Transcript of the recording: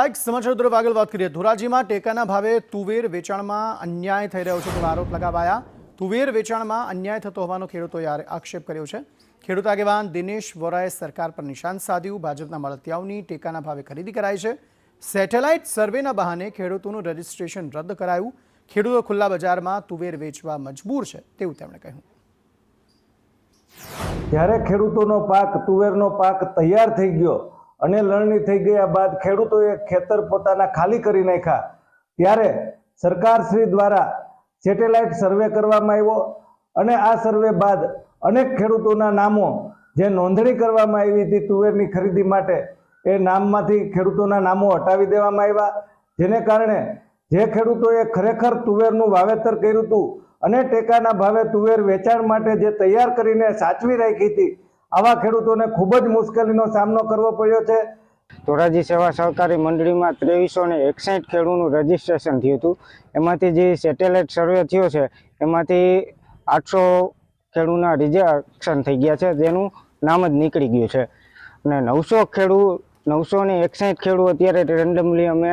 એક સમાચાર તરફ આગળ વાત કરીએ। ધોરાજીમાં ટેકાના ભાવે તુવેર વેચાણમાં અન્યાય થઈ રહ્યો છે તેવા આરોપ લગાવાયા। તુવેર વેચાણમાં અન્યાય થતો હોવાનો ખેડૂતોએ આક્ષેપ કર્યો છે। ખેડૂત આગેવાન દિનેશ વોરાએ સરકાર પર નિશાન સાધ્યું। ભાજપના મળતિયાઓની ટેકાના ભાવે ખરીદી કરાઈ છે। સેટેલાઇટ સર્વેના બહાને ખેડૂતોનું રજીસ્ટ્રેશન રદ કરાયું। ખેડૂતો ખુલ્લા બજારમાં તુવેર વેચવા મજબૂર છે તેવું તેમણે કહ્યું। જ્યારે ખેડૂતોનો પાક તુવેરનો પાક તૈયાર થઈ ગયો અને લણણી થઈ ગયા બાદ ખેડૂતોએ ખેતર પોતાના ખાલી કરી નાખ્યા, ત્યારે સરકારશ્રી દ્વારા સેટેલાઇટ સર્વે કરવામાં આવ્યો અને આ સર્વે બાદ અનેક ખેડૂતોના નામો જે નોંધણી કરવામાં આવી હતી તુવેરની ખરીદી માટે, એ નામમાંથી ખેડૂતોના નામો હટાવી દેવામાં આવ્યા। જેને કારણે જે ખેડૂતોએ ખરેખર તુવેરનું વાવેતર કર્યું હતું અને ટેકાના ભાવે તુવેર વેચાણ માટે જે તૈયાર કરીને સાચવી રાખી હતી, આવા ખેડૂતોને ખૂબ જ મુશ્કેલીનો સામનો કરવો પડ્યો છે। ધોરાજી સેવા સહકારી મંડળીમાં 2361 ખેડૂતનું રજીસ્ટ્રેશન થયું હતું। એમાંથી જે સેટેલાઇટ સર્વે થયો છે એમાંથી 800 ખેડૂતના રિજેક્શન થઈ ગયા છે, જેનું નામ જ નીકળી ગયું છે અને 961 ખેડૂત અત્યારે રેન્ડમલી અમે